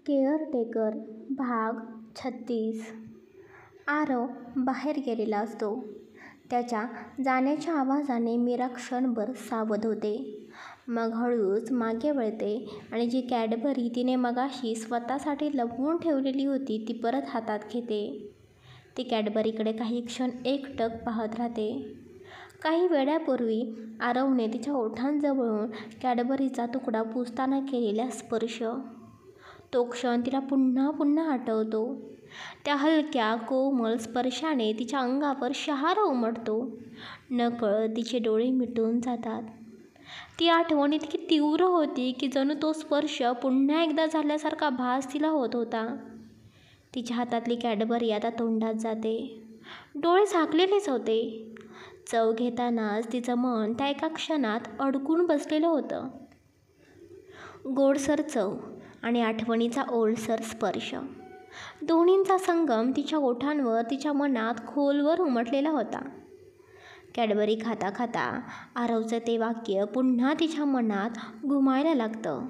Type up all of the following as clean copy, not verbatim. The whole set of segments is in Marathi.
केअरटेकर भाग 36. आरव बाहेर गेलेला असतो. त्याच्या जाण्याच्या आवाजाने मीरा क्षणभर सावध होते. मग हळूच मागे वळते आणि जी कॅडबरी तिने मगाशी स्वतःसाठी लपवून ठेवलेली होती ती परत हातात घेते. ती कॅडबरीकडे काही क्षण एकटक पाहत राहते. काही वेळापूर्वी आरवने तिच्या ओठांजवळून कॅडबरीचा तुकडा पुसताना केलेला स्पर्श, तो क्षण तिला पुन्हा पुन्हा आठवतो. त्या हलक्या कोमल स्पर्शाने तिच्या अंगावर शहारा उमटतो. नकळत तिचे डोळे मिटून जातात. ती आठवण इतकी तीव्र होती की जणू तो स्पर्श पुन्हा एकदा झाल्यासारखा भास तिला होत होता. तिच्या हातातली कॅडबरी आता तोंडात जाते. डोळे झाकलेलेच होते. चव घेतानाच तिचं मन त्या एका क्षणात अडकून बसलेलं होतं. गोडसर चव आणि आठवणीचा ओलसर स्पर्श, दोन्हींचा संगम तिच्या ओठांवर तिच्या मनात खोलवर उमटलेला होता. कॅडबरी खाता खाता आरवचं ते वाक्य पुन्हा तिच्या मनात घुमायला लागतं.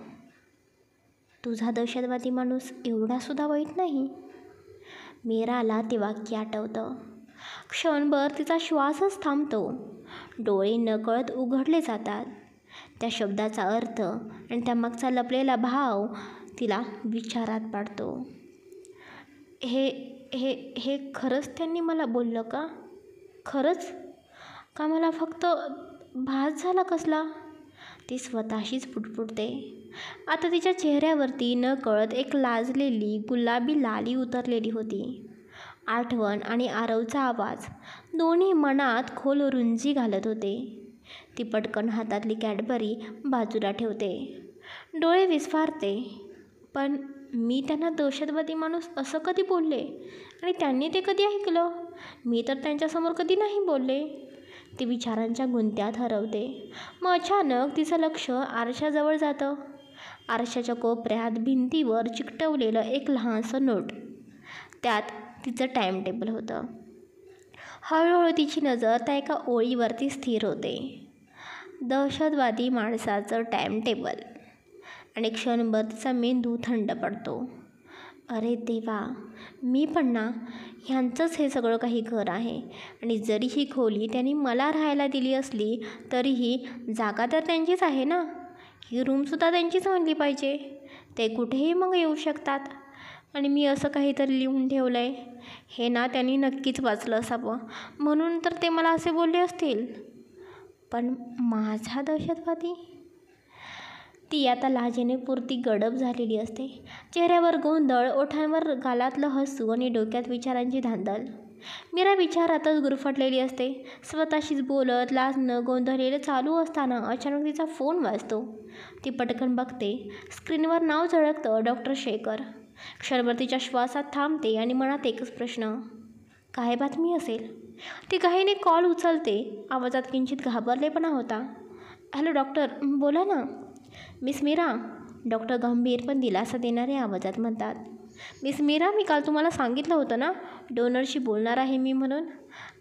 तुझा दहशतवादी माणूस एवढासुद्धा वाईट नाही. मीराला ते वाक्य आठवतं. क्षणभर तिचा श्वासच थांबतो. डोळे नकळत उघडले जातात. त्या शब्दाचा अर्थ आणि त्यामागचा लपलेला भाव तिला विचारात पाडतो. हे हे हे खरंच त्यांनी मला बोललं का? खरंच का मला फक्त भास झाला कसला? ती स्वतःशीच पुटपुटते. आता तिच्या चेहऱ्यावरती नकळत एक लाजलेली गुलाबी लाली उतरलेली होती. आठवण आणि आरवचा आवाज दोन्ही मनात खोल रुंजी घालत होते. ती पटकन हातातली कॅडबरी बाजूला ठेवते. डोळे विस्फारते. पण मी त्यांना दहशतवादी माणूस असं कधी बोलले आणि त्यांनी ते कधी ऐकलं? मी तर त्यांच्यासमोर कधी नाही बोलले. ती विचारांच्या गुंत्यात हरवते. मग अचानक तिचं लक्ष आरशाजवळ जातं. आरशाच्या कोपऱ्यात भिंतीवर चिकटवलेलं एक लहानसं नोट. त्यात तिचं टाईम टेबल होतं. हळूहळू तिची नजर त्या एका ओळीवरती स्थिर होते. दहशतवादी माणसाचं टाईम टेबल. आणि क्षणभर तिचा मेंदू थंड पडतो. अरे देवा, मी पण ना ह्यांचंच हे सगळं काही घर आहे. आणि जरी ही खोली त्यांनी मला राहायला दिली असली तरीही जागा तर त्यांचीच आहे ना. ही रूमसुद्धा त्यांचीच म्हणली पाहिजे. ते कुठेही मग येऊ शकतात. आणि मी असं काहीतरी लिहून ठेवलं आहे हे ना त्यांनी नक्कीच वाचलं असावं, म्हणून तर ते मला असे बोलले असतील. पण माझा दहशतवादी? ती आता लाजेने पुरती गडप झालेली असते. चेहऱ्यावर गोंधळ, ओठांवर गालातलं हसू आणि डोक्यात विचारांची धांदल. मीरा विचारातच गुरफटलेली असते. स्वतःशीच बोलत लाजणं गोंधळलेलं चालू असताना अचानक तिचा फोन वाजतो. ती पटकन बघते. स्क्रीनवर नाव झळकतं, डॉक्टर शेखर. क्षणभर तिच्या श्वासात थांबते आणि मनात एकच प्रश्न, काय बातमी असेल? ती घाईने कॉल उचलते. आवाजात किंचित घाबरलेपणा होता. हॅलो डॉक्टर, बोला ना. मिस मीरा, डॉक्टर गंभीर पण दिलासा देणाऱ्या आवाजात म्हणतात. मिस मीरा, मी काल तुम्हाला सांगितलं होतं ना डोनरशी बोलणार आहे मी म्हणून.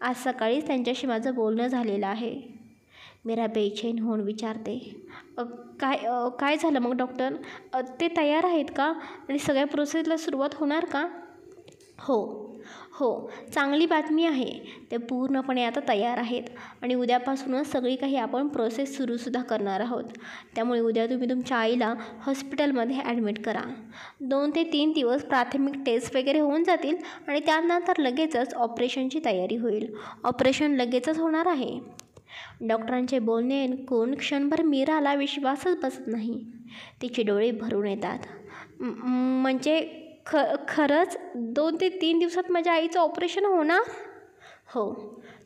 आज सकाळीच त्यांच्याशी माझं बोलणं झालेलं आहे. मीरा बेचैन होऊन विचारते, काय झालं मग डॉक्टर? ते तयार आहेत का आणि सगळ्या प्रोसेसला सुरुवात होणार का? हो, चांगली बातमी आहे. ते पूर्णपणे आता तयार आहेत आणि उद्यापासूनच सगळी काही आपण प्रोसेस सुरूसुद्धा करणार आहोत. त्यामुळे उद्या तुम्ही तुमच्या आईला हॉस्पिटलमध्ये ॲडमिट करा. 2 ते 3 दिवस प्राथमिक टेस्ट वगैरे होऊन जातील आणि त्यानंतर लगेचच ऑपरेशनची तयारी होईल. ऑपरेशन लगेचच होणार आहे. डॉक्टरांचे बोलणे ऐकून क्षणभर मीराला विश्वासच बसत नाही. तिचे डोळे भरून येतात. म्हणजे खरंच 2 ते 3 दिवसात माझ्या आईचं ऑपरेशन होणार? हो,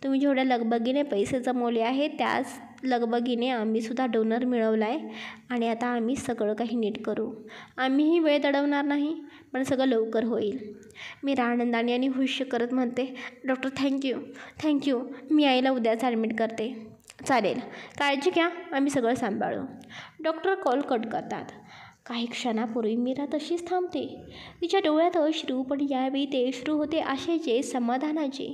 तुम्ही जेवढ्या लगबगीने पैसे जमवले आहेत त्याच लगबगीने आम्हीसुद्धा डोनर मिळवला आहे आणि आता आम्ही सगळं काही नीट करू. आम्हीही वेळ दडवणार नाही, पण सगळं लवकर होईल. मी आनंदाने आणि हुश करत म्हणते, डॉक्टर थँक्यू. मी आईला उद्याच ॲडमिट करते. चालेल, काळजी घ्या, आम्ही सगळं सांभाळू. डॉक्टर कॉल कट करतात. काही क्षणापूर्वी मीरा तशीच थांबते. तिच्या डोळ्यात अश्रू, पण यावेळी ते अश्रू होते आशेचे, समाधानाचे.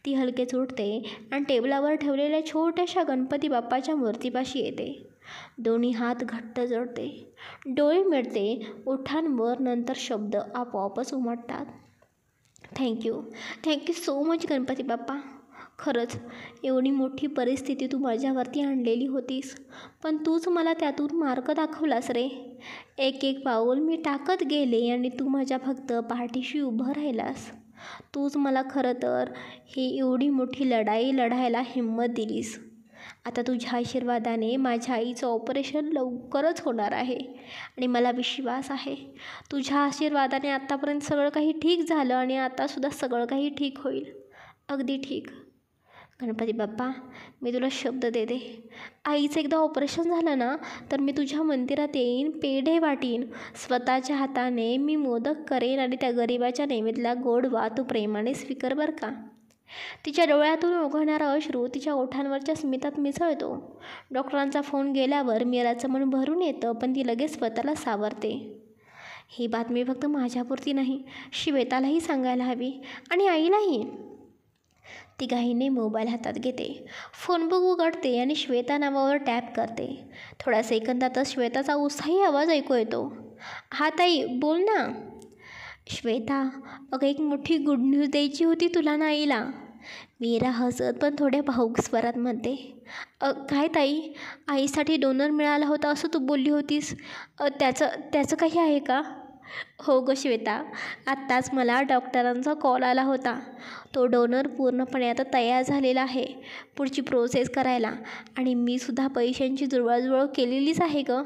ती हलकेच उठते आणि टेबलावर ठेवलेल्या छोट्याशा गणपती बाप्पाच्या मूर्तीपाशी येते. दोन्ही हात घट्ट जोडते, डोळे मिळते, ओठांवर नंतर शब्द आपोआपच उमटतात. Thank you so much Ganpati Bappa. खरंच एवढी मोठी परिस्थिती तू माझ्यावरती आणलेली होतीस, पण तूच मला त्यातून मार्ग दाखवलास रे. एक एक पाऊल मी टाकत गेले आणि तू माझ्या फक्त पाठीशी उभं राहिलास. तूच मला खरं तर ही एवढी मोठी लढाई लढायला हिंमत दिलीस. आता तुझ्या आशीर्वादाने माझ्या आईचं ऑपरेशन लवकरच होणार आहे आणि मला विश्वास आहे तुझ्या आशीर्वादाने आत्तापर्यंत सगळं काही ठीक झालं आणि आतासुद्धा सगळं काही ठीक होईल. अगदी ठीक. गणपती बाप्पा, मी तुला शब्द देते, आईचं एकदा ऑपरेशन झालं ना तर मी तुझ्या मंदिरात येईन, पेढे वाटीन, स्वतःच्या हाताने मी मोदक करेन आणि त्या गरिबाच्या नैवेद्याला गोडवा तू प्रेमाने स्वीकार बरं का. तिच्या डोळ्यातून ओघळणारा अश्रू तिच्या ओठांवरच्या स्मितात मिसळतो. डॉक्टरांचा फोन गेल्यावर मीराचं मन भरून येतं, पण ती लगेच स्वतःला सावरते. ही बातमी फक्त माझ्यापुरती नाही, श्वेतालाही सांगायला हवी आणि आईलाही. ती घाईने मोबाईल हातात घेते, फोन बुक उघडते आणि श्वेता नावावर टॅप करते. थोड्या सेकंदातच श्वेताचा उत्साही आवाज ऐकू येतो. हा ताई, बोल ना. श्वेता, अगं एक मोठी गुड न्यूज द्यायची होती तुला ना आईला. मीरा हसत पण थोड्या भाऊक स्वरात म्हणते. काय ताई, आईसाठी डोनर मिळाला होता असं तू बोलली होतीस, त्याचं काही आहे का? हो गं श्वेता, आत्ताच मला डॉक्टरांचा कॉल आला होता. तो डोनर पूर्णपणे आता तयार झालेला आहे पुढची प्रोसेस करायला आणि मी सुद्धा पैशांची जुळवाजुळव केलेलीच आहे गं.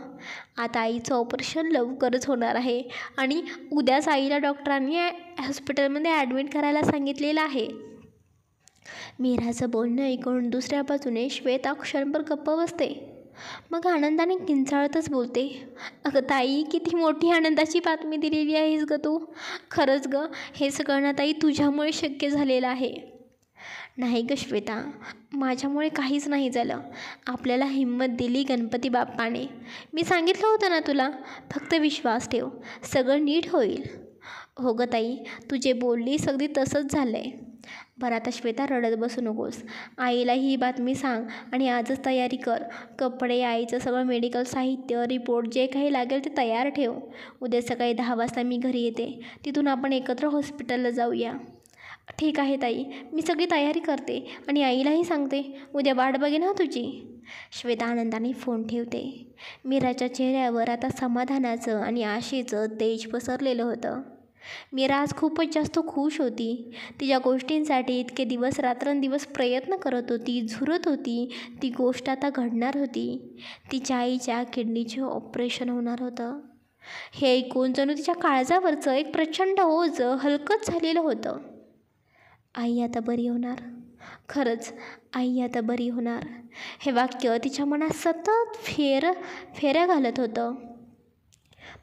आता आईचं ऑपरेशन लवकरच होणार आहे आणि उद्याच आईला डॉक्टरांनी हॉस्पिटलमध्ये ॲडमिट करायला सांगितलेलं आहे. मीराचं बोलणं ऐकून दुसऱ्या बाजूने श्वेता क्षणभर गप्प बसते. मग आनंदाने किंचाळतच बोलते. अगं ताई, किती मोठी आनंदाची बातमी दिलेली आहेस गं तू. खरंच गं, हे सगळं ना ताई तुझ्यामुळे शक्य झालेलं आहे. नाही गं श्वेता, माझ्यामुळे काहीच नाही झालं. आपल्याला हिंमत दिली गणपती बाप्पाने. मी सांगितलं होतं ना तुला, फक्त विश्वास ठेव, सगळं नीट होईल. हो गं ताई, तू जे बोललीस अगदी तसंच झालं आहे. बरं आता श्वेता, रडत बसू नकोस. आईला ही बातमी सांग आणि आजच तयारी कर. कपडे, आईचं सगळं मेडिकल साहित्य, रिपोर्ट जे काही लागेल ते तयार ठेव. उद्या सकाळी 10 वाजता मी घरी येते, तिथून आपण एकत्र हॉस्पिटलला जाऊया. ठीक आहे ताई, मी सगळी तयारी करते आणि आईलाही सांगते. उद्या वाट बघेन ना तुझी. श्वेता आनंदाने फोन ठेवते. मीराच्या चेहऱ्यावर आता समाधानाचं आणि आशेचं तेज पसरलेलं होतं. मीरा आज खूपच जास्त खुश होती. तिच्या गोष्टींसाठी इतके दिवस रात्रंदिवस प्रयत्न करत होती, झुरत होती. ती गोष्ट आता घडणार होती. तिच्या आईच्या किडनीचे ऑपरेशन होणार होतं. हे ऐकून जणू तिच्या काळजावरचं एक प्रचंड ओझं हलकंच झालेलं होतं. आई आता बरी होणार, खरंच आई आता बरी होणार, हे वाक्य तिच्या मनात सतत फेऱ्या घालत होतं.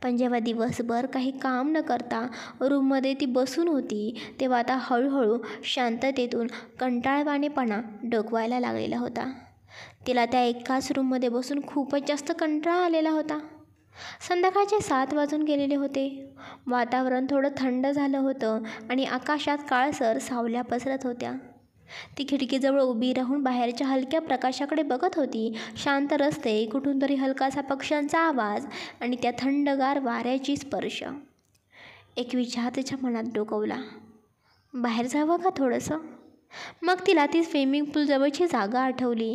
पण जेव्हा दिवसभर काही काम न करता रूममध्ये ती बसून होती, तेव्हा आता हळूहळू शांततेतून कंटाळवाणेपणा डोकवायला लागलेला होता. तिला त्या एकाच रूममध्ये बसून खूपच जास्त कंटाळा आलेला होता. संध्याकाळचे 7 वाजून गेलेले होते. वातावरण थोडं थंड झालं होतं आणि आकाशात काळसर सावल्या पसरत होत्या. ती खिडकीजवळ उभी राहून बाहेरच्या हलक्या प्रकाशाकडे बघत होती. शांत रस्ते, कुठून तरी हलकासा पक्ष्यांचा आवाज आणि त्या थंडगार वाऱ्याची स्पर्श. एक विचार तिच्या मनात डोकवला, बाहेर जावं का थोडंसं. मग तिला ती स्विमिंग पूलजवळची जागा आठवली.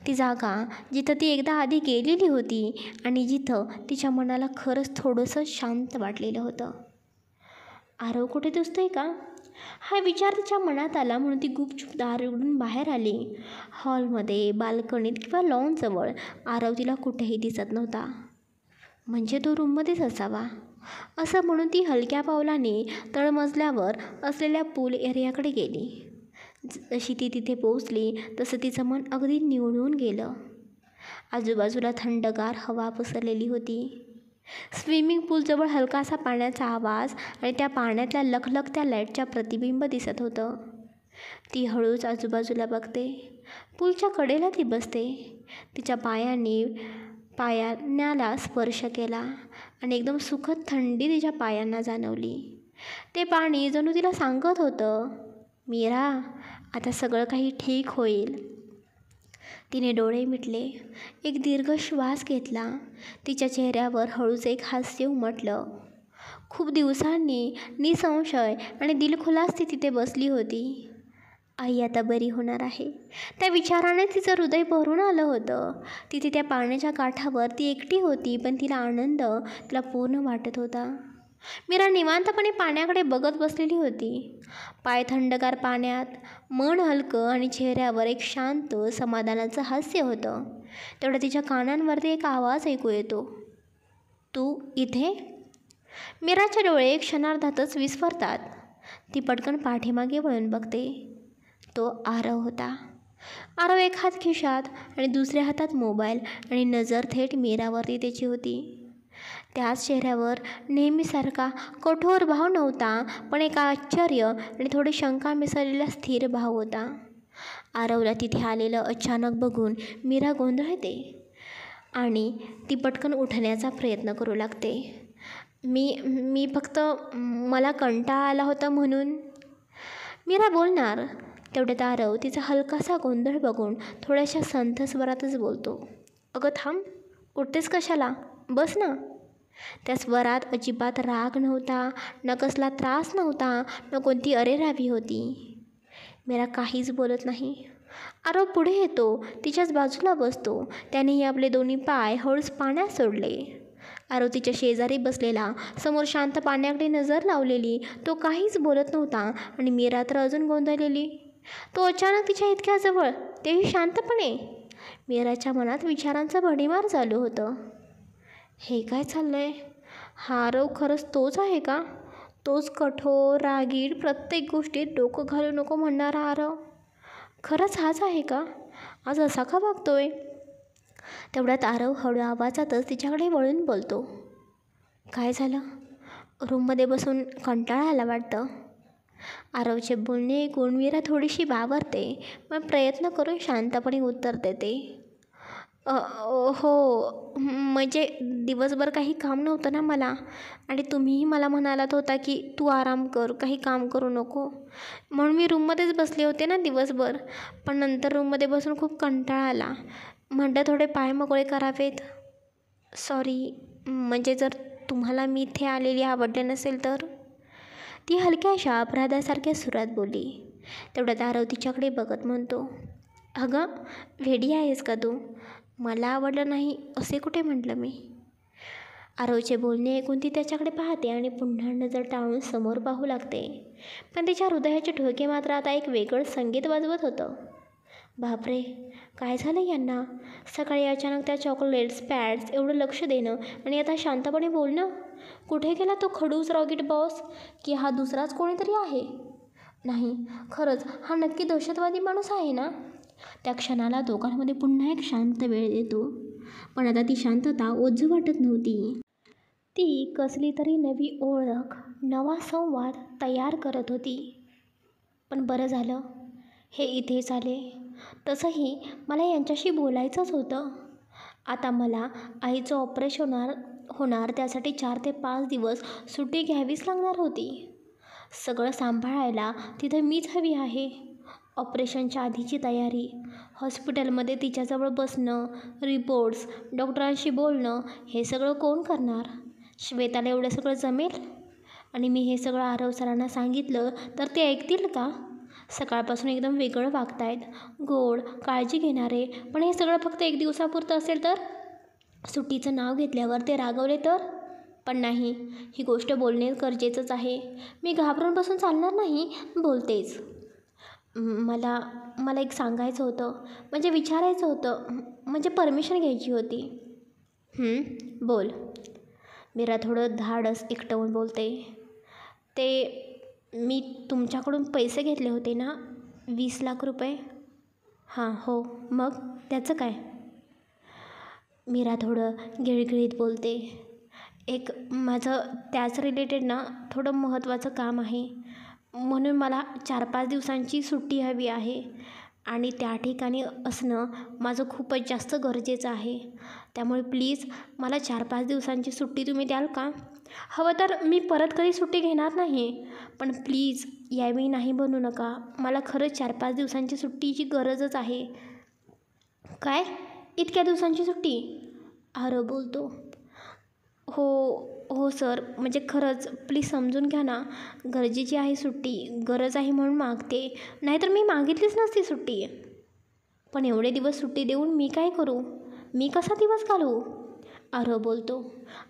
ती जागा जिथं ती एकदा आधी गेलेली होती आणि जिथं तिच्या मनाला खरंच थोडंसं शांत वाटलेलं होतं. आरव कुठे दिसतोय का, हा विचार तिच्या मनात आला म्हणून ती गुपचूप दार उघडून बाहेर आली. हॉलमध्ये, बाल्कनीत किंवा लॉनजवळ आरव तिला कुठेही दिसत नव्हता. म्हणजे तो रूममध्येच असावा, असं म्हणून ती हलक्या पावलाने तळमजल्यावर असलेल्या पूल एरियाकडे गेली. जशी ती तिथे पोचली तसं तिचं मन अगदी निवळून गेलं. आजूबाजूला थंडगार हवा पसरलेली होती. स्विमिंग पूलजवळ हलकासा पाण्याचा आवाज आणि त्या पाण्यातल्या लखलखत्या लाईटच्या प्रतिबिंब दिसत होतं. ती हळूच आजूबाजूला बघते. पूलच्या कडेला ती बसते. तिच्या पायाला स्पर्श केला आणि एकदम सुखद थंडी तिच्या पायांना जाणवली. ते पाणी जणू तिला सांगत होतं, मीरा, आता सगळं काही ठीक होईल. तिने डोळे मिटले, एक दीर्घ श्वास घेतला. तिच्या चेहऱ्यावर हळूच एक हास्य उमटलं. खूप दिवसांनी निसंशय आणि दिलखुलास ती तिथे बसली होती. आई आता बरी होणार आहे, त्या विचाराने तिचं हृदय भरून आलं होतं. तिथे त्या पाण्याच्या काठावर ती एकटी होती, पण तिला आनंद तिला पूर्ण वाटत होता. मीरा निवांतपणे पाण्याकडे बघत बसलेली होती. पाय थंडगार पाण्यात, मन हलकं आणि चेहऱ्यावर एक शांत समाधानाचं हास्य होतं. तेवढं तिच्या कानांवरती एक आवाज ऐकू येतो, तू इथे? मीराचे डोळे क्षणार्धातच विस्फारतात. ती पटकन पाठीमागे वळून बघते. तो आरव होता. आरव एक हात खिशात आणि दुसऱ्या हातात मोबाईल, आणि नजर थेट मीरावरती त्याची होती. त्याच चेहऱ्यावर नेहमीसारखा कठोर भाव नव्हता, पण एक आश्चर्य आणि थोडी शंका मिसळलेला स्थिर भाव होता. आरवला तिथे आलेलं अचानक बघून मीरा गोंधळते आणि ती पटकन उठण्याचा प्रयत्न करू लागते. मी फक्त मला कंटाळा आला होता म्हणून मीरा बोलणार. तेवढ्यात आरव तिचा हलकासा गोंधळ बघून थोड्याशा संथ स्वरातच बोलतो, अगं थांब, उठतेस कशाला, बस ना. त्या स्वरात अजिबात राग नव्हता, न कसला त्रास नव्हता, न कोणती अरेरावी होती. मीरा काहीच बोलत नाही. आरव पुढे येतो, तिच्याच बाजूला बसतो. त्यानेही आपले दोन्ही पाय हळूच पाण्यात सोडले. आरव तिच्या शेजारी बसलेला, समोर शांत पाण्याकडे नजर लावलेली. तो काहीच बोलत नव्हता आणि मीरा तर अजून गोंधळलेली. तो अचानक तिच्या इतक्या जवळ, तेही शांतपणे. मीराच्या मनात विचारांचं भडीमार चालू होतं. हे काय चाललंय? हा आरव खरंच तोच आहे का? तोच कठोर, रागीट, प्रत्येक गोष्टीत डोकं घालू नको म्हणणारा आरव खरंच हाच आहे का? आज असा का वागतोय? तेवढ्यात आरव हळू आवाजातच तिच्याकडे वळून बोलतो, काय झालं? रूममध्ये बसून कंटाळा आला वाटतं. आरवचे बोलणे ऐकून मीरा थोडीशी बावरते, मग प्रयत्न करून शांतपणे उत्तर देते, हो, म्हणजे दिवसभर काही काम नव्हतं ना मला, आणि तुम्हीही मला म्हणालात होता की तू आराम कर, काही काम करू नको, म्हणून मी रूममध्येच बसले होते ना दिवसभर. पण नंतर रूममध्ये बसून खूप कंटाळा आला, म्हटलं थोडे पाय मोकळे करावेत. सॉरी, म्हणजे जर तुम्हाला मी इथे आलेली आवडले नसेल तर. ती हलक्याशा अपराधासारख्या सुरात बोलली. तेवढ्यात आरव तिच्याकडे बघत म्हणतो, अगं वेडी आहेस का तू? मला आवडलं नाही असे कुठे म्हटलं मी? आरवचे बोलणे ऐकून ती त्याच्याकडे पाहते आणि पुन्हा नजर टाळून समोर पाहू लागते. पण तिच्या हृदयाचे ठोके मात्र आता एक वेगळं संगीत वाजवत होतं. बापरे, काय झालं यांना? सकाळी अचानक त्या चॉकलेट्स, पॅड्स, एवढं लक्ष देणं आणि आता शांतपणे बोलणं. कुठे गेला तो खडूस रॉकेट बॉस? की हा दुसराच कोणीतरी आहे? नाही, खरंच हा नक्की दहशतवादी माणूस आहे ना? त्या क्षणाला दोघांमध्ये पुन्हा एक शांत वेळ येतो. पण आता ती शांतता ओझं वाटत नव्हती. ती कसली तरी नवी ओळख, नवा संवाद तयार करत होती. पण बरं झालं हे इथेच आले. तसंही मला यांच्याशी बोलायचंच होतं. आता मला आईचं ऑपरेशन होणार, त्यासाठी 4 ते 5 दिवस सुट्टी घ्यावीच लागणार होती. सगळं सांभाळायला तिथे मीच हवी आहे. ऑपरेशनच्या आधीची तयारी, हॉस्पिटलमध्ये तिच्याजवळ बसणं, रिपोर्ट्स, डॉक्टरांशी बोलणं, हे सगळं कोण करणार? श्वेताला एवढं सगळं जमेल? आणि मी हे सगळं आरव सरांना सांगितलं तर ते ऐकतील का? सकाळपासून एकदम वेगळं वागतायत, गोड, काळजी घेणारे, पण हे सगळं फक्त 1 दिवसापुरतं असेल तर? सुट्टीचं नाव घेतल्यावर ते रागवले तर? पण नाही, ही गोष्ट बोलणे गरजेचंच आहे. मी घाबरून बसून चालणार नाही, बोलतेच. मला एक सांगायचं होतं, म्हणजे विचारायचं होतं, म्हणजे परमिशन घ्यायची होती. बोल. मीरा थोडं धाडस एकटवून बोलते. मी तुमच्याकडून पैसे घेतले होते ना, 20 लाख रुपये? हां, हो. मग त्याचं काय? मीरा थोडं गिळगिळीत बोलते. माझं त्याच रिलेटेड ना थोडं महत्त्वाचं काम आहे, म्हणून मला 4-5 दिवसांची सुट्टी हवी आहे, आणि त्या ठिकाणी असणं माझं खूपच जास्त गरजेचं आहे. त्यामुळे प्लीज मला 4-5 दिवसांची सुट्टी तुम्ही द्याल का? हवं तर मी परत कधी सुट्टी घेणार नाही, पण प्लीज यावेळी नाही बनू नका. मला खरंच 4-5 दिवसांची सुट्टीची गरजच आहे. काय? इतक्या दिवसांची सुट्टी? आरव बोलतो. हो हो सर, म्हणजे खरंच प्लीज समजून घ्या ना. गरजेची आहे सुट्टी, गरज आहे म्हणून मागते, नाहीतर मी मागितलीच नसती सुट्टी. पण एवढे दिवस सुट्टी देऊन मी काय करू? मी कसा दिवस घालवू? आरव बोलतो.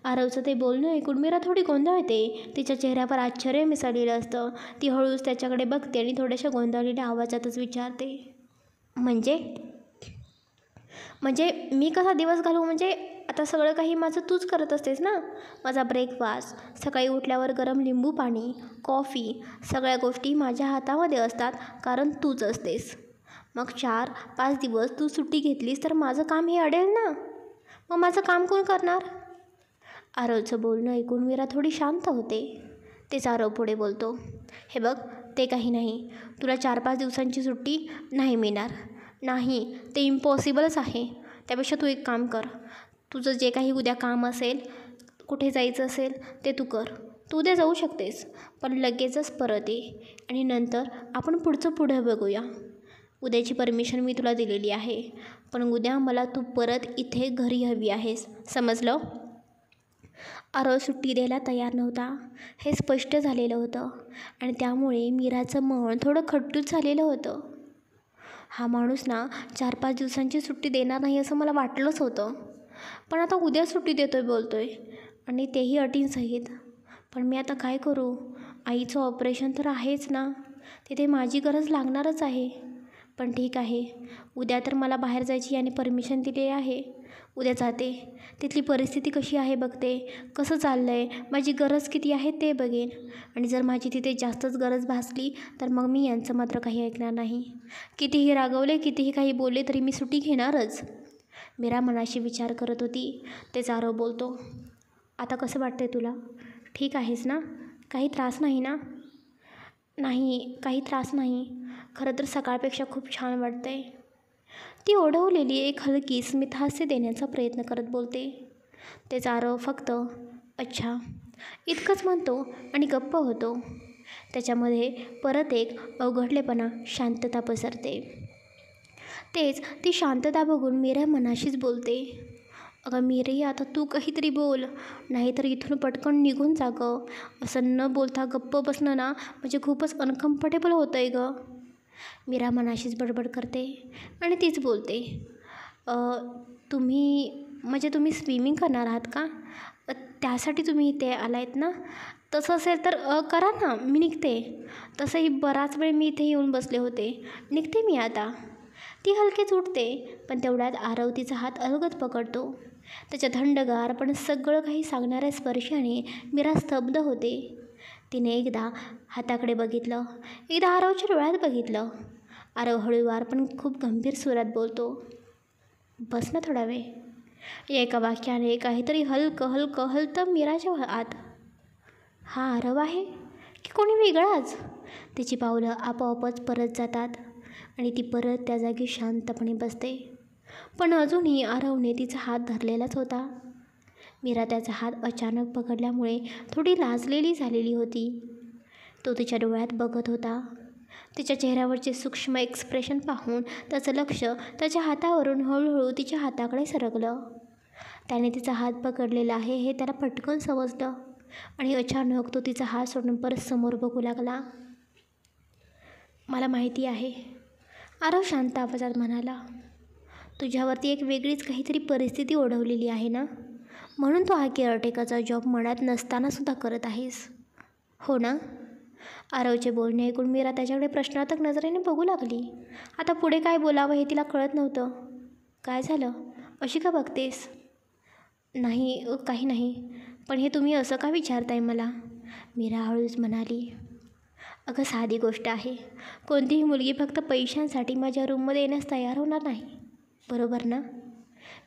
आरवचं ते बोलणं ऐकून मीरा थोडी गोंधळते. तिच्या चेहऱ्यावर आश्चर्य मिसळलेलं असतं. ती हळूच त्याच्याकडे बघते आणि थोड्याशा गोंधळलेल्या आवाजातच विचारते, म्हणजे म्हणजे मी कसा दिवस घालवू? म्हणजे आता सगळं काही माझं तूच करत असतेस ना. माझा ब्रेकफास्ट, सकाळी उठल्यावर गरम लिंबू पाणी, कॉफी, सगळ्या गोष्टी माझ्या हातामध्ये असतात, कारण तूच असतेस. मग 4-5 दिवस तू सुट्टी घेतलीस तर माझं काम हे अडेल ना. मग माझं काम कोण करणार? आरवचं बोलणं ऐकून मीरा थोडी शांत होते. तेच आरव पुढे बोलतो. हे बघ, ते काही नाही. तुला 4-5 दिवसांची सुट्टी नाही मिळणार. नाही, ते इम्पॉसिबलच आहे. त्यापेक्षा तू एक काम कर. तुझं जे काही उद्या काम असेल, कुठे जायचं असेल ते तू कर. तू उद्या जाऊ शकतेस, पण लगेचच परत ये आणि नंतर आपण पुढं बघूया. उद्याची परमिशन मी तुला दिलेली आहे, पण उद्या मला तू परत इथे घरी हवी आहेस, समजलं? आरव सुट्टी द्यायला तयार नव्हता, हे स्पष्ट झालेलं होतं आणि त्यामुळे मीराचं मन थोडं खट्टूच झालेलं होतं. हा माणूस ना 4-5 दिवसांची सुट्टी देणार नाही असं मला वाटलंच होतं, पण आता उद्या सुट्टी देतोय बोलतोय आणि तेही अटींसहित. पण मी आता काय करू? आईचं ऑपरेशन तर आहेच ना, तिथे माझी गरज लागणारच आहे. पण ठीक आहे, उद्या तर मला बाहेर जायची याने परमिशन दिली आहे. उद्या जाते, तिथली परिस्थिती कशी आहे बघते, कसं चाललं आहे, माझी गरज किती आहे ते बघेन आणि जर माझी तिथे जास्तच गरज भासली तर मग मी यांचं मात्र काही ऐकणार नाही. कितीही रागवले, कितीही काही बोलले तरी मी सुट्टी घेणारच. मीरा मनाशी विचार करत होती. तेच आरव बोलतो. आता कसं वाटतंय तुला? ठीक आहेस ना? काही त्रास नाही ना? नाही, काही त्रास नाही. खरं तर सकाळपेक्षा खूप छान वाटतंय. ती ओढवलेली एक हलकी स्मितहास्य देण्याचा प्रयत्न करत बोलते. तेच आरव फक्त अच्छा इतकंच म्हणतो आणि गप्प होतो. त्याच्यामध्ये परत एक अवघडलेपणा, शांतता पसरते. तेच ती शांतता बघून मीरा मनाशीच बोलते. अगं मीरे, आता तू काहीतरी बोल, नाहीतर इथून पटकन निघून जा गं. असं न बोलता गप्प बसणं ना म्हणजे खूपच अनकम्फर्टेबल होतं आहे गं. मीरा मनाशीच बडबड करते आणि तीच बोलते. तुम्ही स्विमिंग करणार आहात का? त्यासाठी तुम्ही इथे आला आहेत ना? तसं असेल तर करा ना, मी निघते. तसंही बराच वेळ मी इथे येऊन बसले होते, निघते मी आता. ती हलकेच उठते, पण तेवढ्यात आरव तिचा हात अलगद पकडतो. त्याच्या थंडगार पण सगळं काही सांगणाऱ्या स्पर्शाने मीरा स्तब्ध होते. तिने एकदा हाताकडे बघितलं, एकदा आरवच्या डोळ्यात बघितलं. आरव हळूवार पण खूप गंभीर सुरात बोलतो. बस ना थोडा वेळ. या एका वाक्याने काहीतरी हलकं हलकं हलतं मीराच्या आत. हा आरव आहे की कोणी वेगळाच? तिची पावलं आपोआपच परत जातात आणि ती परत त्या जागी शांतपणे बसते. पण अजूनही आरवने तिचा हात धरलेलाच होता. मीरा त्याचा हात अचानक पकडल्यामुळे थोडी लाजलेली झालेली होती. तो तिच्या डोळ्यात बघत होता. तिच्या चेहऱ्यावरचे सूक्ष्म एक्सप्रेशन पाहून त्याचं लक्ष त्याच्या हातावरून हळूहळू तिच्या हाताकडे सरकलं. त्याने तिचा हात पकडलेला आहे हे त्याला पटकन समजलं आणि अचानक तो तिचा हात सोडून परत समोर बघू लागला. मला माहिती आहे, आरव शांत आवाजात म्हणाला. तुझ्यावरती एक वेगळीच काहीतरी परिस्थिती ओढवलेली आहे ना, म्हणून तो हा केअरटेकरचा जॉब मनात नसतानासुद्धा करत आहेस, हो ना? आरवचे बोलणे ऐकून मीरा त्याच्याकडे प्रश्नार्थक नजरेने बघू लागली. आता पुढे काय बोलावं हे तिला कळत नव्हतं. काय झालं? अशी का बघतेस? नाही, काही नाही. पण हे तुम्ही असं का विचारताय मला? मीरा हळूच म्हणाली. अगं साधी गोष्ट आहे. कोणतीही मुलगी फक्त पैशांसाठी माझ्या रूममध्ये येण्यास तयार होणार नाही, बरोबर ना?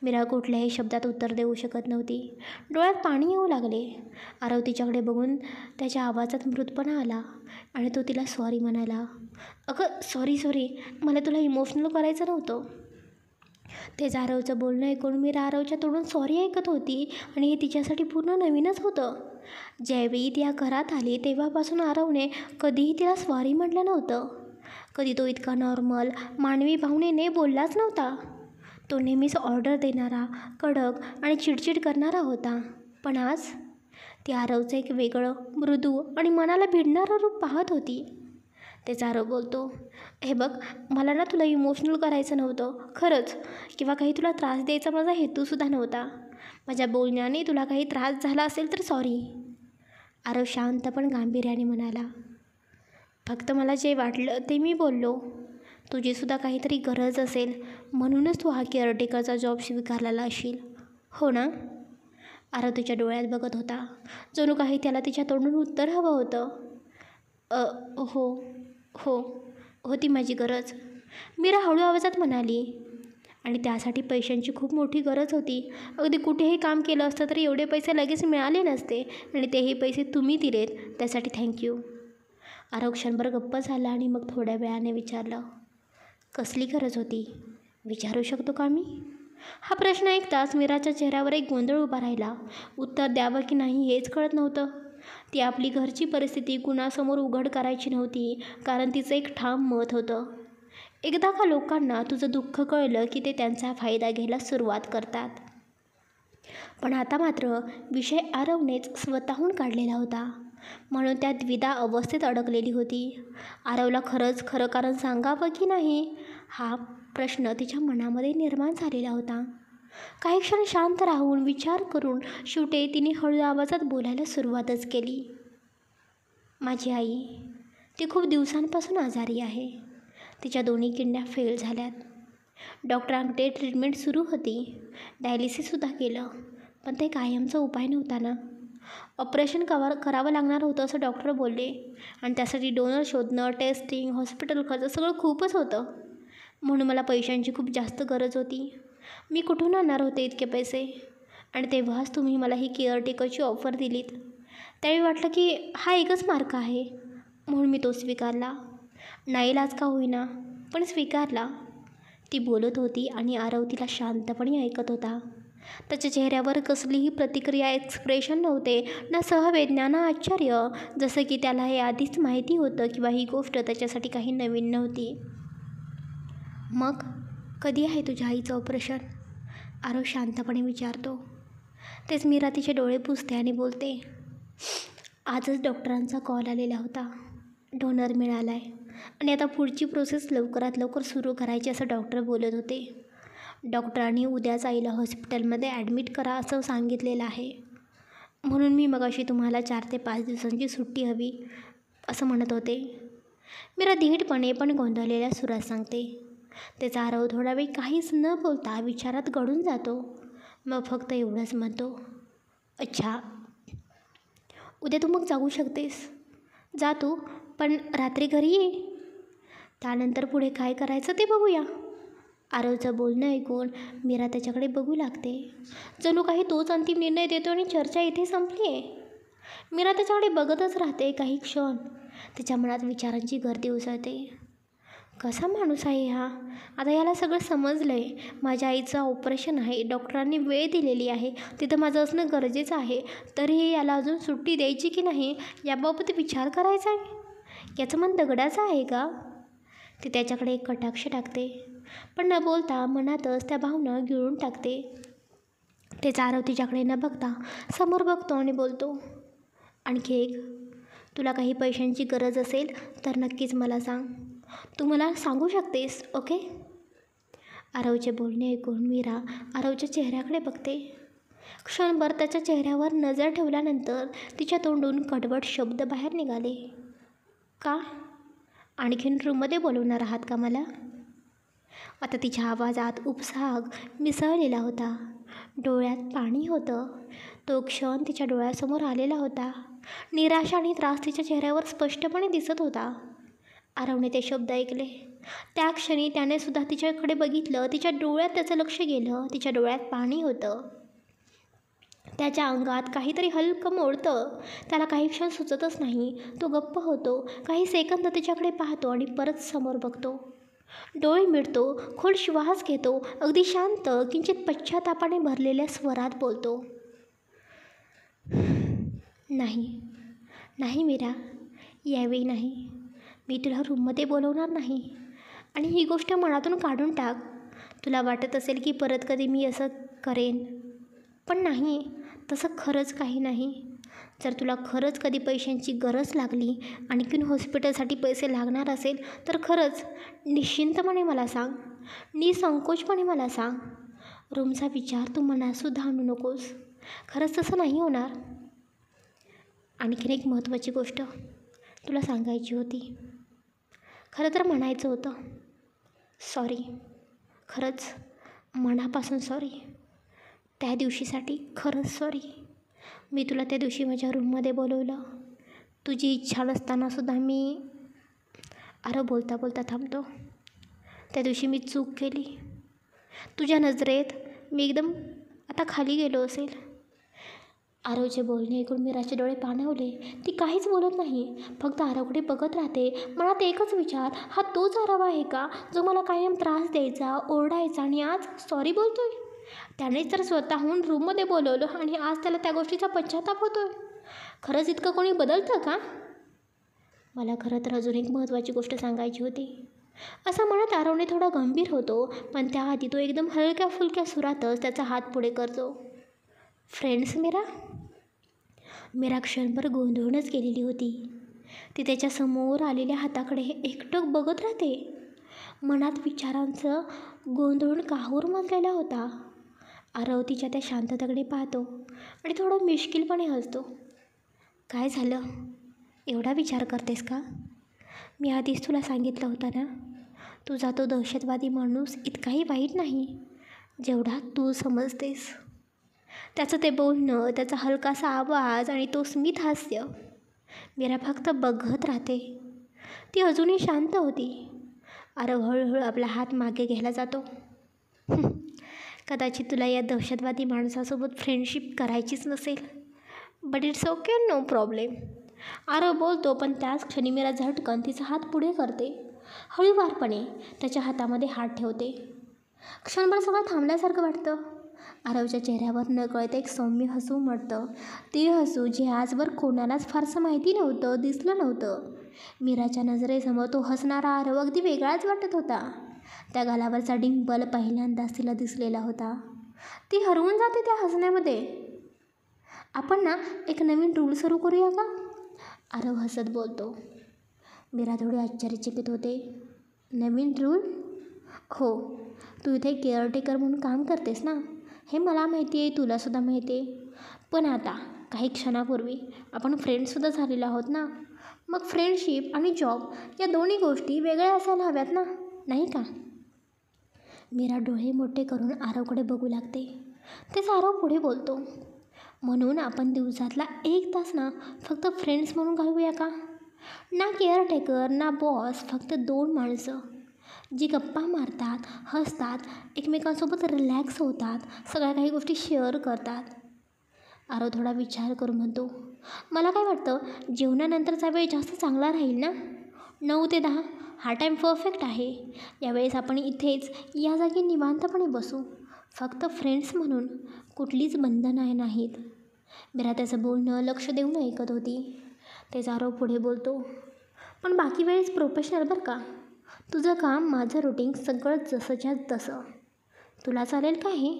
मीरा कुठल्याही शब्दात उत्तर देऊ शकत नव्हती. डोळ्यात पाणी येऊ लागले. आरव तिच्याकडे बघून त्याच्या आवाजात मृदूपणा आला आणि तो तिला सॉरी म्हणाला. अगं सॉरी, मला तुला इमोशनल करायचं नव्हतं. तेच आरवचं बोलणं ऐकून मीरा आरवच्या तोंडून सॉरी ऐकत होती आणि हे तिच्यासाठी पूर्ण नवीनच होतं. ज्यावेळी ती या घरात आली तेव्हापासून आरवने कधीही तिला सॉरी म्हटलं नव्हतं. कधी तो इतका नॉर्मल मानवी भावनेने बोललाच नव्हता. तो नेहमीच ऑर्डर देणारा, कडक आणि चिडचिड करणारा होता. पण आज ती आरवचं एक वेगळं, मृदू आणि मनाला भिडणारं रूप पाहत होती. तेच आरव बोलतो, हे बघ, मला ना तुला इमोशनल करायचं नव्हतं खरंच, किंवा काही तुला त्रास द्यायचा माझा हेतूसुद्धा नव्हता. माझ्या बोलण्याने तुला काही त्रास झाला असेल तर सॉरी. आरव शांत पण गांभीर्याने म्हणाला, फक्त मला जे वाटलं ते मी बोललो. तुझीसुद्धा काहीतरी गरज असेल म्हणूनच तू हा केअरटेकरचा जॉब स्वीकारलेला असशील, हो ना? आरव तिच्या डोळ्यात बघत होता, जणू काही त्याला तिच्या तोंडून उत्तर हवं होतं. हो हो होती माझी गरज, मीरा हळू आवाजात म्हणाली. आणि त्यासाठी पैशांची खूप मोठी गरज होती. अगदी कुठेही काम केलं असतं तरी एवढे पैसे लगेच मिळाले नसते, आणि तेही पैसे तुम्ही दिलेत, त्यासाठी थँक्यू. आरव क्षणभर गप्प झाला आणि मग थोड्या वेळाने विचारलं, कसली गरज होती, विचारू शकतो का मी? हा प्रश्न ऐकताच मीराच्या चेहऱ्यावर एक गोंधळ उभा राहिला. उत्तर द्यावं की नाही हेच कळत नव्हतं. ती आपली घरची परिस्थिती कुणासमोर उघड करायची नव्हती, कारण तिचं एक ठाम मत होतं, एकदा का लोकांना तुझं दुःख कळलं की ते त्यांचा फायदा घ्यायला सुरुवात करतात. पण आता मात्र विषय आरवनेच स्वतःहून काढलेला होता, म्हणून त्या द्विधा अवस्थेत अडकलेली होती. आरवला खरंच खरं कारण सांगावं की नाही हा प्रश्न तिच्या मनामध्ये निर्माण झालेला होता. काही क्षण शांत राहून विचार करून शेवटी तिने हळू आवाजात बोलायला सुरुवातच केली. माझी आई, ती खूप दिवसांपासून आजारी आहे. तिच्या दोन्ही किडन्या फेल झाल्यात. डॉक्टरांकडे ट्रीटमेंट सुरू होती, डायलिसिससुद्धा केलं, पण ते कायमचा उपाय नव्हता ना. ऑपरेशन करावं लागणार होतं असं डॉक्टर बोलले, आणि त्यासाठी डोनर शोधणं, टेस्टिंग, हॉस्पिटल खर्च सगळं खूपच होतं. म्हणून मला पैशांची खूप जास्त गरज होती. मी कुठून आणणार होते इतके पैसे? आणि तेव्हाच तुम्ही मला ही केअरटेकरची ऑफर दिलीत. त्यावेळी वाटलं की हा एकच मार्ग आहे, म्हणून मी तो स्वीकारला. नाईलाज का होईना, पण स्वीकारला. ती बोलत होती आणि आरव तिला शांतपणे ऐकत होता. त्याच्या चेहऱ्यावर कसलीही प्रतिक्रिया, एक्सप्रेशन नव्हते, ना सहवेदना ना आश्चर्य, जसं की त्याला हे आधीच माहिती होतं किंवा ही गोष्ट त्याच्यासाठी काही नवीन नव्हती. मग कधी आहे तुझ्या आईचं ऑपरेशन? आरव शांतपणे विचारतो. तेच मीरा तिचे डोळे पुसते आणि बोलते, आजच डॉक्टरांचा कॉल आलेला होता. डोनर मिळाला आहे आणि आता पुढची प्रोसेस लवकरात लवकर सुरू करायची असं डॉक्टर बोलत होते. डॉक्टरांनी उद्याच आईला हॉस्पिटलमध्ये ॲडमिट करा असं सांगितलेलं आहे. म्हणून मी मगाशी तुम्हाला 4 ते 5 दिवसांची सुट्टी हवी असं म्हणत होते. मीरा धीटपणे पण गोंधळलेल्या सुरात सांगते. त्याचा आरव थोडा वेळ काहीच न बोलता विचारात गढून जातो. मग फक्त एवढंच म्हणतो, अच्छा, उद्या तू मग जाऊ शकतेस. जा तू, पण रात्री घरी ये. त्यानंतर पुढे काय करायचं ते बघूया. आरवचं बोलणं ऐकून मीरा त्याच्याकडे बघू लागते, जणू काही तोच अंतिम निर्णय देतो आणि चर्चा इथे संपली आहे. मीरा त्याच्याकडे बघतच राहते काही क्षण. तिच्या मनात विचारांची गर्दी उसळते. कसा माणूस आहे हा? आता याला सगळं समजलं आहे. माझ्या आईचं ऑपरेशन आहे, डॉक्टरांनी वेळ दिलेली आहे, तिथं माझं असणं गरजेचं आहे, तरीही याला अजून सुट्टी द्यायची की नाही याबाबत विचार करायचा आहे. याचं मन दगडाचं आहे का? ती त्याच्याकडे एक कटाक्ष टाकते, पण न बोलता मनातच त्या भावना गिळून टाकते. ते आरव तिच्याकडे न बघता समोर बघतो आणि बोलतो, आणखी एक, तुला काही पैशांची गरज असेल तर नक्कीच मला सांग. तू मला सांगू शकतेस, ओके? आरवचे बोलणे ऐकून मीरा आरवच्या चेहऱ्याकडे बघते. क्षणभर त्याच्या चेहऱ्यावर नजर ठेवल्यानंतर तिच्या तोंडून कडवट शब्द बाहेर निघाले. का? आणखीन रूममध्ये बोलवणार आहात का मला? आता तिच्या आवाजात उपसाग मिसळलेला होता, डोळ्यात पाणी होतं. तो क्षण तिच्या डोळ्यासमोर आलेला होता. निराशा आणि त्रास तिच्या चेहऱ्यावर स्पष्टपणे दिसत होता. आरवने ते शब्द ऐकले. त्या क्षणी त्याने सुद्धा तिच्याकडे बघितलं. तिच्या डोळ्यात त्याचं लक्ष गेलं. तिच्या डोळ्यात पाणी होतं. त्याच्या अंगात काहीतरी हलकं मोडतं. त्याला काही क्षण सुचतच नाही. तो गप्प होतो. काही सेकंद तिच्याकडे पाहतो आणि परत समोर बघतो. डोळे मिटतो, खोल श्वास घेतो, अगदी शांत, किंचित पश्चातापाने भरलेल्या स्वरात बोलतो, नाही, नाही मीरा, यावेळी नाही. मी तुला रूममध्ये बोलवणार नाही. आणि ही गोष्ट मनातून काढून टाक. तुला वाटत असेल की परत कधी मी असं करेन, पण नाही, तसं खरंच काही नाही. जर तुला खरंच कधी पैशांची गरज लागली, आणखीन हॉस्पिटलसाठी पैसे लागणार असेल, तर खरंच निश्चिंतपणे मला सांग, निसंकोचपणे मला सांग. रूमचा विचार तू मनातसुद्धा आणू नकोस. खरंच तसं नाही होणार. आणखीन एक महत्त्वाची गोष्ट तुला सांगायची होती. खरं तर म्हणायचं होतं. सॉरी, खरंच मनापासून सॉरी. त्या दिवशीसाठी खरंच सॉरी. मी तुला त्या दिवशी माझ्या रूममध्ये बोलवलं. तुझी इच्छा नसतानासुद्धा बोलता बोलता थांबतो. त्या दिवशी मी चूक केली. तुझ्या नजरेत मी एकदम आता खाली गेलो असेल. आरवचे बोलणे ऐकून मीराचे डोळे पाणावले. ती काहीच बोलत नाही, फक्त आरवकडे बघत राहते. मनात एकच विचार, हा तोच आरव आहे का जो मला कायम त्रास द्यायचा, ओरडायचा आणि आज सॉरी बोलतोय? त्यानेच तर स्वतःहून रूममध्ये बोलवलं आणि आज त्याला त्या गोष्टीचा पश्चाताप होतोय. खरंच इतकं कोणी बदलतं का? मला खरं तर अजून एक महत्त्वाची गोष्ट सांगायची होती. असं म्हणत आरवने थोडा गंभीर होतो, पण त्याआधी तो एकदम हलक्या फुलक्या सुरातच त्याचा हात पुढे करतो. फ्रेंड्स मीरा. मीरा क्षणभर गोंधळूनच गेलेली होती. ती त्याच्या समोर आलेल्या हाताकडे एकटक बघत राहते. मनात विचारांचं गोंधळून काहूर मचलेला होता. आरव तिच्या त्या शांततेकडे पाहतो आणि थोडं मिश्किलपणे हसतो. काय झालं? एवढा विचार करतेस का? मी आधीच तुला सांगितलं होतं ना, तुझा तो दहशतवादी माणूस इतकाही वाईट नाही जेवढा तू समजतेस. त्याचं ते बोलणं, त्याचा हलकासा आवाज आणि तो स्मित हास्य. मीरा फक्त बघत राहते. ती अजूनही शांत होती. आरव हळूहळू आपला हात मागे घ्यायला जातो. कदाचित तुला या दहशतवादी माणसासोबत फ्रेंडशिप करायचीच नसेल, but it's okay, no problem. Aarav बोलतो, पण त्याच क्षणी मीरा झटकन तिचा हात पुढे करते. हळूवारपणे त्याच्या हातामध्ये हात ठेवते. क्षणभर सगळं थांबल्यासारखं वाटतं. आरवच्या चेहऱ्यावर नकळत एक सौम्य हसू उमटतं. ते हसू जे आजवर कोणालाच फारसं माहिती नव्हतं, दिसलं नव्हतं. मीराच्या नजरेसमोर तो हसणारा आरव अगदी वेगळाच वाटत होता. त्या गालावरचा डिंपल पहिल्यांदाच तिला दिसलेला होता. ती हरवून जाते त्या हसण्यामध्ये. आपण ना एक नवीन रूल सुरू करूया का? आरव हसत बोलतो. मीरा थोडी आश्चर्यचकित होते. नवीन रूल? हो, तू इथे केअरटेकर म्हणून काम करतेस ना, हे मला माहिती आहे, तुलासुद्धा माहिती आहे. पण आता काही क्षणापूर्वी आपण फ्रेंड्ससुद्धा झालेलो आहोत ना, मग फ्रेंडशिप आणि जॉब या दोन्ही गोष्टी वेगळ्या असायला हव्यात ना, नाही का? मीरा डोळे मोठे करून आरवकडे बघू लागते. तेच आरव पुढे बोलतो. म्हणून आपण दिवसातला 1 तास ना फक्त फ्रेंड्स म्हणून घालवूया का? ना केअरटेकर ना बॉस, फक्त 2 माणसं जी गप्पा मारतात, हसतात, एकमेकांसोबत रिलॅक्स होतात, सगळ्या काही गोष्टी शेअर करतात. आरव थोडा विचार करून म्हणतो, मला काय वाटतं, जेवणानंतरचा वेळ जास्त चांगला राहील ना. 9 ते 10 हा टाईम परफेक्ट आहे. यावेळेस आपण इथेच या जागी निवांतपणे बसू, फक्त फ्रेंड्स म्हणून, कुठलीच बंधनं नाहीत. मीरा त्याचं बोलणं लक्ष देऊन ऐकत होती. तेच आरव पुढे बोलतो, पण बाकी वेळेस प्रोफेशनल बरं का. तुझं काम, माझं रुटीन सगळं जसंच्या तसं. तुला चालेल का हे?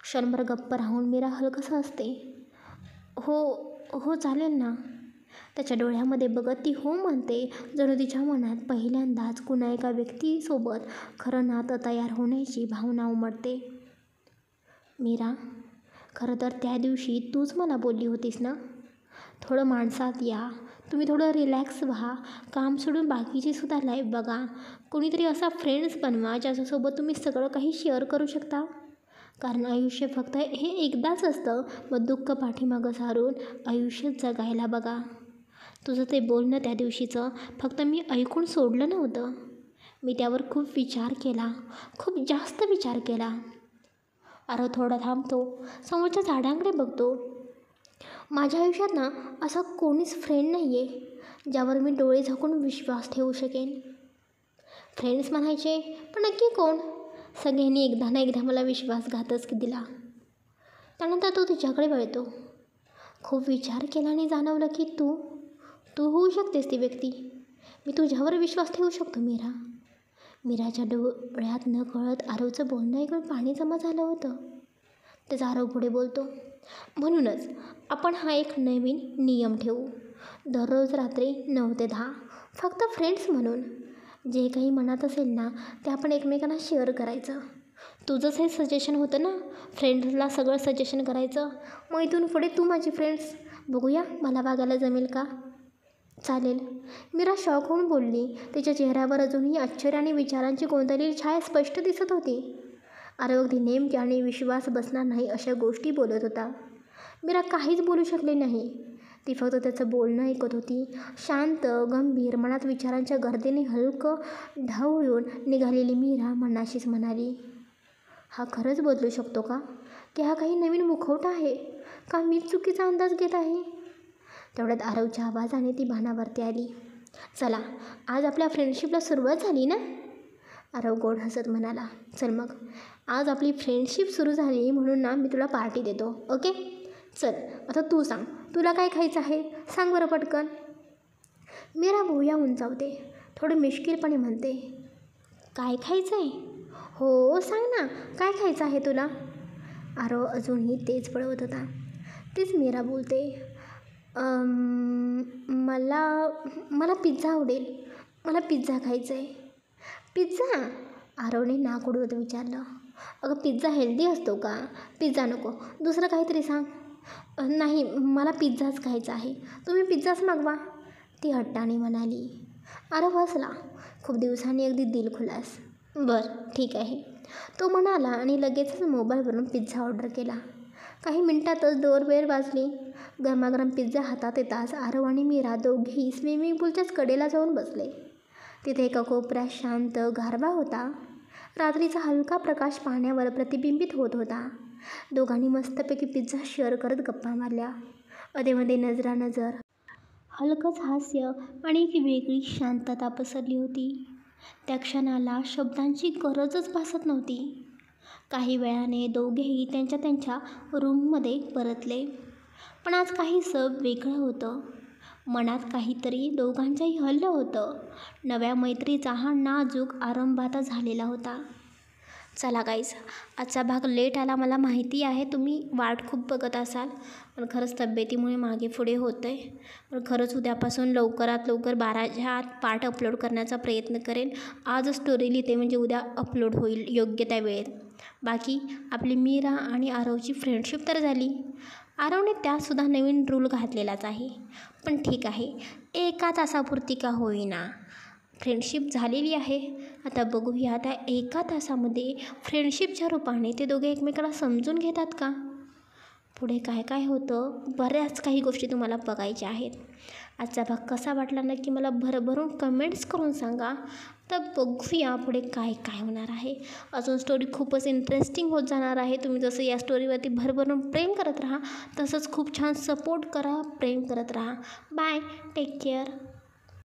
क्षणभर गप्प राहून मीरा हलकंसं हसते. हो चालेल ना. त्याच्या डोळ्यामध्ये बघत ती हो म्हणते, जणू तिच्या मनात पहिल्यांदाच कुणा एका व्यक्तीसोबत खरं नातं तयार होण्याची भावना उमटते. मीरा, खरं तर त्या दिवशी तूच मला बोलली होतीस ना, थोडं माणसात या, तुम्ही थोडं रिलॅक्स व्हा, काम सोडून बाकीची सुद्धा लाईफ बघा, कोणीतरी असा फ्रेंड्स बनवा ज्याच्यासोबत तुम्ही सगळं काही शेअर करू शकता. कारण आयुष्य फक्त हे एकदाच असतं, मग दुःख पाठीमागं सारून आयुष्य जगायला बघा. तुझं ते बोलणं त्या दिवशीचं फक्त मी ऐकून सोडलं नव्हतं, मी त्यावर खूप विचार केला, खूप जास्त विचार केला. आरव थोडा थांबतो, समोरच्या झाडांकडे बघतो. माझ्या आयुष्यात ना असा कोणीच फ्रेंड नाही आहे ज्यावर मी डोळे झाकून विश्वास ठेवू शकेन. फ्रेंड्स म्हणायचे, पण नक्की कोण? सगळ्यांनी एकदा ना एकदा मला विश्वासघातच दिला. त्यानंतर तो तिच्याकडे वळतो. खूप विचार केला आणि जाणवलं की तू होऊ शकतेस ती व्यक्ती. मी तुझ्यावर विश्वास ठेवू शकतो मीरा. मीराच्या डोळ्यात न कळत आरवचं बोलणं ऐकून पाणी जमा झालं होतं. त्याचा आरव पुढे बोलतो, म्हणूनच आपण हा एक नवीन नियम ठेवू. दररोज रात्री 9 ते 10 फक्त फ्रेंड्स म्हणून जे काही मनात असेल ना ते आपण एकमेकांना शेअर करायचं. तुझंच हे सजेशन होतं ना फ्रेंड्सला सगळं सजेशन करायचं. मग इथून पुढे तू माझी फ्रेंड्स. बघूया मला वागायला जमेल का? चालेल. मीरा शॉक होऊन बोलली. तिच्या चेहऱ्यावर अजूनही आश्चर्य आणि विचारांची कोणतरी छाया स्पष्ट दिसत होती. आरव अगदी नेमक्या आणि विश्वास बसणार नाही अशा गोष्टी बोलत होता. मीरा काहीच बोलू शकली नाही. ती फक्त त्याचं बोलणं ऐकत होती. शांत, गंभीर, मनात विचारांच्या गर्दीने हलकं ढवळून निघालेली मीरा मनाशीच म्हणाली, हा खरंच बदलू शकतो का? की हा काही नवीन मुखवटा आहे? का मीच चुकीचा अंदाज घेत आहे? तेवढ्यात आरवच्या आवाजाने ती भानावरती आली. चला, आज आपल्या फ्रेंडशिपला सुरुवात झाली ना? आरव गोड हसत म्हणाला. चल मग, आज आपली फ्रेंडशिप सुरू झाली म्हणून ना मी तुला पार्टी देतो. ओके? चल, आता तू सांग, तुला काय खायचं आहे? सांग बरं पटकन. मीरा भुवया उंचावते. थोडं मिश्किलपणे म्हणते, काय खायचं आहे? हो सांग ना, काय खायचं आहे तुला? आरव अजूनही तेच पळवत होता. तीच मीरा बोलते, मला पिझ्झा आवडेल. मला पिझ्झा खायचा आहे. पिझ्झा? आरवने नाक उडवत विचारलं. अगं पिझ्झा हेल्दी असतो का? पिझ्झा नको, दुसरं काहीतरी सांग. नाही, मला पिझ्झाच खायचा आहे. तुम्ही पिझ्झाच मागवा, ती हट्टाने म्हणाली. आरव हसला. खूप दिवसांनी अगदी दिलखुलास. बरं ठीक आहे, तो म्हणाला आणि लगेचच मोबाईलवरून पिझ्झा ऑर्डर केला. काही मिनिटातच डोअरबेल वाजली. गरमागरम पिझ्झा हातात येताच आरव आणि मीरा दोघेही स्विमिंग पूलच्याच कडेला जाऊन बसले. तिथे एका कोपऱ्यात शांत गारवा होता. रात्रीचा हलका प्रकाश पाण्यावर प्रतिबिंबित होत होता. दोघांनी मस्तपैकी पिझ्झा शेअर करत गप्पा मारल्या. अधेमध्ये नजरानजर हलकंच हास्य आणि एक वेगळी शांतता पसरली होती. त्या क्षणाला शब्दांची गरजच भासत नव्हती. काही वेळाने दोघेही त्यांच्या त्यांच्या रूममध्ये परतले. पण आज काहीसं वेगळं होतं. मनात काहीतरी दोघांच्याही हललं होतं. नव्या मैत्रीचा हा नाजूक आरंभ आता झालेला होता. चला गाईज, आजचा भाग लेट आला मला माहिती आहे. तुम्ही वाट खूप बघत असाल, पण खरंच तब्येतीमुळे मागे पुढे होतं आहे. पण खरंच उद्यापासून लवकरात लवकर 12च्या आत पार्ट अपलोड करण्याचा प्रयत्न करेन. आज स्टोरी लिहिते म्हणजे उद्या अपलोड होईल योग्य त्या वेळेत. बाकी आपली मीरा आणि आरवची फ्रेंडशिप तर झाली. आरवने त्यातसुद्धा नवीन रूल घातलेलाच आहे. पण ठीक आहे, एका तासापुरती का होईना फ्रेंडशिप झालेली आहे. आता बघूया त्या एका तासामध्ये फ्रेंडशिपच्या रूपाने ते दोघे एकमेकाला समजून घेतात का? पुढे काय काय होतं, बऱ्याच काही गोष्टी तुम्हाला बघायच्या आहेत. आजचा भाग कसा वाटला नक्की मला भरभरून कमेंट्स करून सांगा. तर बघूया पुढे काय काय होणार आहे. अजून स्टोरी खूपच इंटरेस्टिंग होत जाणार आहे. तुम्ही जसं या स्टोरीवरती भरभरून प्रेम करत राहा, तसंच खूप छान सपोर्ट करा, प्रेम करत राहा. Bye, take care.